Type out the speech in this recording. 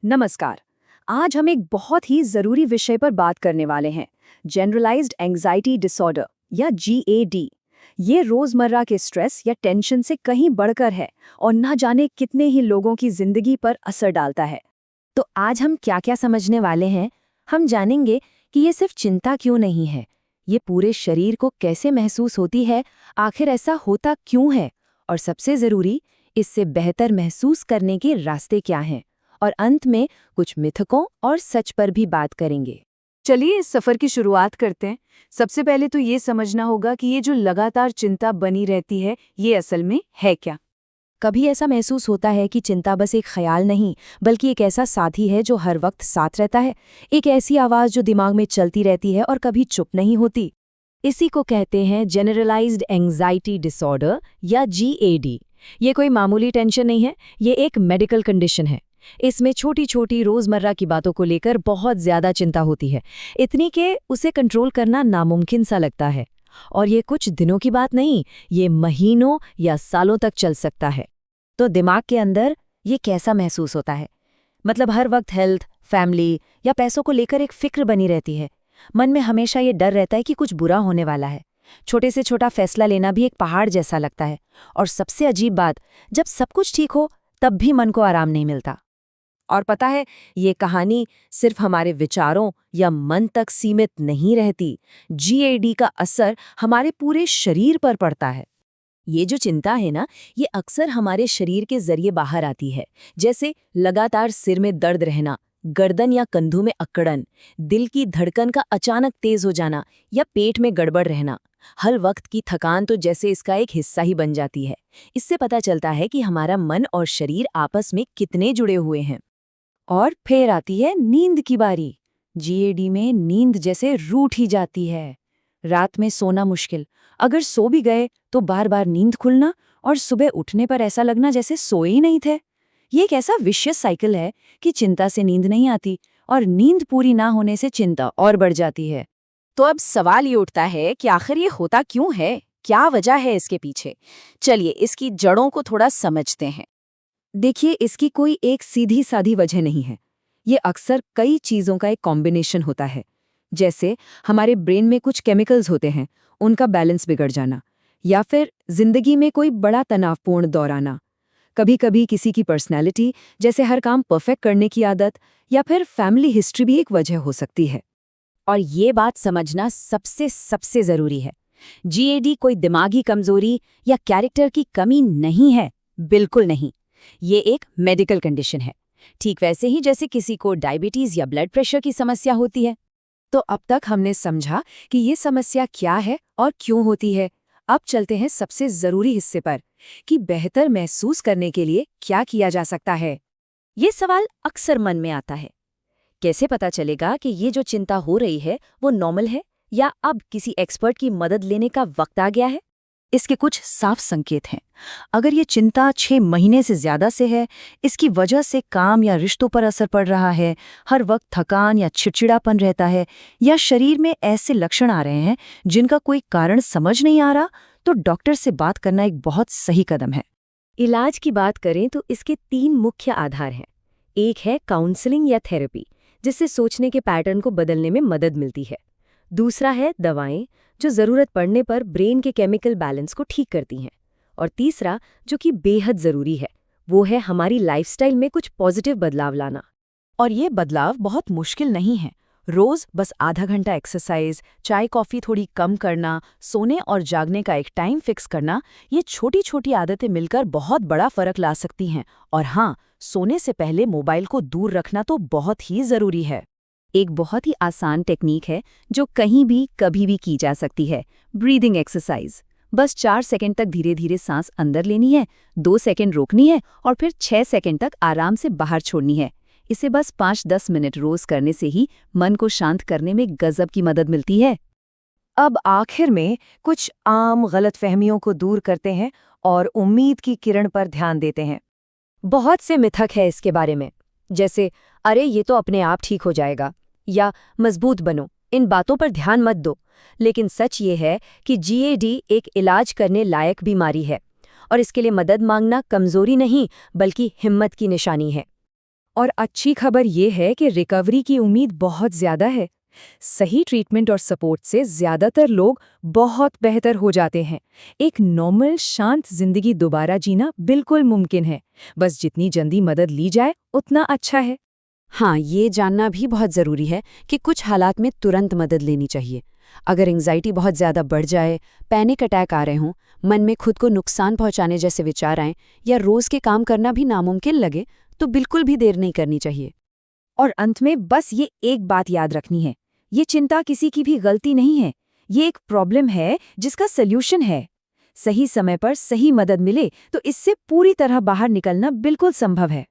नमस्कार। आज हम एक बहुत ही ज़रूरी विषय पर बात करने वाले हैं, जनरलाइज्ड एंग्जाइटी डिसऑर्डर या जीएडी। ये रोज़मर्रा के स्ट्रेस या टेंशन से कहीं बढ़कर है और ना जाने कितने ही लोगों की ज़िंदगी पर असर डालता है। तो आज हम क्या-क्या समझने वाले हैं? हम जानेंगे कि ये सिर्फ चिंता क्यों नहीं है, ये पूरे शरीर को कैसे महसूस होती है, आखिर ऐसा होता क्यों है, और सबसे ज़रूरी, इससे बेहतर महसूस करने के रास्ते क्या हैं। और अंत में कुछ मिथकों और सच पर भी बात करेंगे। चलिए इस सफ़र की शुरुआत करते हैं। सबसे पहले तो ये समझना होगा कि ये जो लगातार चिंता बनी रहती है, ये असल में है क्या? कभी ऐसा महसूस होता है कि चिंता बस एक ख्याल नहीं, बल्कि एक ऐसा साथी है जो हर वक्त साथ रहता है, एक ऐसी आवाज़ जो दिमाग में चलती रहती है और कभी चुप नहीं होती। इसी को कहते हैं जनरलाइज्ड एंग्जाइटी डिसऑर्डर या जीएडी। ये कोई मामूली टेंशन नहीं है, ये एक मेडिकल कंडीशन है। इसमें छोटी छोटी रोजमर्रा की बातों को लेकर बहुत ज्यादा चिंता होती है, इतनी कि उसे कंट्रोल करना नामुमकिन सा लगता है। और ये कुछ दिनों की बात नहीं, ये महीनों या सालों तक चल सकता है। तो दिमाग के अंदर ये कैसा महसूस होता है? मतलब हर वक्त हेल्थ, फैमिली या पैसों को लेकर एक फिक्र बनी रहती है। मन में हमेशा ये डर रहता है कि कुछ बुरा होने वाला है। छोटे से छोटा फैसला लेना भी एक पहाड़ जैसा लगता है। और सबसे अजीब बात, जब सब कुछ ठीक हो तब भी मन को आराम नहीं मिलता। और पता है, ये कहानी सिर्फ हमारे विचारों या मन तक सीमित नहीं रहती। जीएडी का असर हमारे पूरे शरीर पर पड़ता है। ये जो चिंता है ना, ये अक्सर हमारे शरीर के जरिए बाहर आती है, जैसे लगातार सिर में दर्द रहना, गर्दन या कंधों में अकड़न, दिल की धड़कन का अचानक तेज हो जाना या पेट में गड़बड़ रहना। हर वक्त की थकान तो जैसे इसका एक हिस्सा ही बन जाती है। इससे पता चलता है कि हमारा मन और शरीर आपस में कितने जुड़े हुए हैं। और फिर आती है नींद की बारी। जीएडी में नींद जैसे रूठ ही जाती है। रात में सोना मुश्किल, अगर सो भी गए तो बार बार नींद खुलना और सुबह उठने पर ऐसा लगना जैसे सोए ही नहीं थे। ये एक ऐसा विशियस साइकिल है कि चिंता से नींद नहीं आती और नींद पूरी ना होने से चिंता और बढ़ जाती है। तो अब सवाल ये उठता है कि आखिर ये होता क्यों है? क्या वजह है इसके पीछे? चलिए इसकी जड़ों को थोड़ा समझते हैं। देखिए, इसकी कोई एक सीधी साधी वजह नहीं है। ये अक्सर कई चीज़ों का एक कॉम्बिनेशन होता है। जैसे हमारे ब्रेन में कुछ केमिकल्स होते हैं, उनका बैलेंस बिगड़ जाना, या फिर जिंदगी में कोई बड़ा तनावपूर्ण दौर आना। कभी कभी किसी की पर्सनैलिटी, जैसे हर काम परफेक्ट करने की आदत, या फिर फैमिली हिस्ट्री भी एक वजह हो सकती है। और ये बात समझना सबसे सबसे ज़रूरी है। जीएडी कोई दिमागी कमजोरी या कैरेक्टर की कमी नहीं है, बिल्कुल नहीं। ये एक मेडिकल कंडीशन है, ठीक वैसे ही जैसे किसी को डायबिटीज या ब्लड प्रेशर की समस्या होती है। तो अब तक हमने समझा कि ये समस्या क्या है और क्यों होती है। अब चलते हैं सबसे ज़रूरी हिस्से पर, कि बेहतर महसूस करने के लिए क्या किया जा सकता है। ये सवाल अक्सर मन में आता है। कैसे पता चलेगा कि ये जो चिंता हो रही है वो नॉर्मल है या अब किसी एक्सपर्ट की मदद लेने का वक्त आ गया है? इसके कुछ साफ संकेत हैं। अगर ये चिंता 6 महीने से ज़्यादा से है, इसकी वजह से काम या रिश्तों पर असर पड़ रहा है, हर वक्त थकान या चिड़चिड़ापन रहता है, या शरीर में ऐसे लक्षण आ रहे हैं जिनका कोई कारण समझ नहीं आ रहा, तो डॉक्टर से बात करना एक बहुत सही कदम है। इलाज की बात करें तो इसके 3 मुख्य आधार हैं। एक है काउंसलिंग या थेरेपी, जिससे सोचने के पैटर्न को बदलने में मदद मिलती है। दूसरा है दवाएं, जो ज़रूरत पड़ने पर ब्रेन के केमिकल बैलेंस को ठीक करती हैं। और तीसरा, जो कि बेहद ज़रूरी है, वो है हमारी लाइफस्टाइल में कुछ पॉजिटिव बदलाव लाना। और ये बदलाव बहुत मुश्किल नहीं है। रोज बस आधा घंटा एक्सरसाइज, चाय कॉफ़ी थोड़ी कम करना, सोने और जागने का एक टाइम फिक्स करना, ये छोटी छोटी आदतें मिलकर बहुत बड़ा फर्क ला सकती हैं। और हाँ, सोने से पहले मोबाइल को दूर रखना तो बहुत ही ज़रूरी है। एक बहुत ही आसान टेक्निक है जो कहीं भी कभी भी की जा सकती है, ब्रीदिंग एक्सरसाइज। बस 4 सेकंड तक धीरे धीरे सांस अंदर लेनी है, 2 सेकंड रोकनी है और फिर 6 सेकंड तक आराम से बाहर छोड़नी है। इसे बस 5-10 मिनट रोज करने से ही मन को शांत करने में गजब की मदद मिलती है। अब आखिर में कुछ आम गलतफहमियों को दूर करते हैं और उम्मीद की किरण पर ध्यान देते हैं। बहुत से मिथक है इसके बारे में, जैसे अरे ये तो अपने आप ठीक हो जाएगा या मजबूत बनो, इन बातों पर ध्यान मत दो। लेकिन सच ये है कि जीएडी एक इलाज करने लायक बीमारी है और इसके लिए मदद मांगना कमजोरी नहीं बल्कि हिम्मत की निशानी है। और अच्छी खबर ये है कि रिकवरी की उम्मीद बहुत ज़्यादा है। सही ट्रीटमेंट और सपोर्ट से ज़्यादातर लोग बहुत बेहतर हो जाते हैं। एक नॉर्मल शांत जिंदगी दोबारा जीना बिल्कुल मुमकिन है। बस जितनी जल्दी मदद ली जाए उतना अच्छा है। हाँ, ये जानना भी बहुत ज़रूरी है कि कुछ हालात में तुरंत मदद लेनी चाहिए। अगर एंग्जाइटी बहुत ज़्यादा बढ़ जाए, पैनिक अटैक आ रहे हों, मन में खुद को नुकसान पहुंचाने जैसे विचार आएं या रोज़ के काम करना भी नामुमकिन लगे, तो बिल्कुल भी देर नहीं करनी चाहिए। और अंत में बस ये एक बात याद रखनी है, ये चिंता किसी की भी गलती नहीं है। ये एक प्रॉब्लम है जिसका सल्यूशन है। सही समय पर सही मदद मिले तो इससे पूरी तरह बाहर निकलना बिल्कुल संभव है।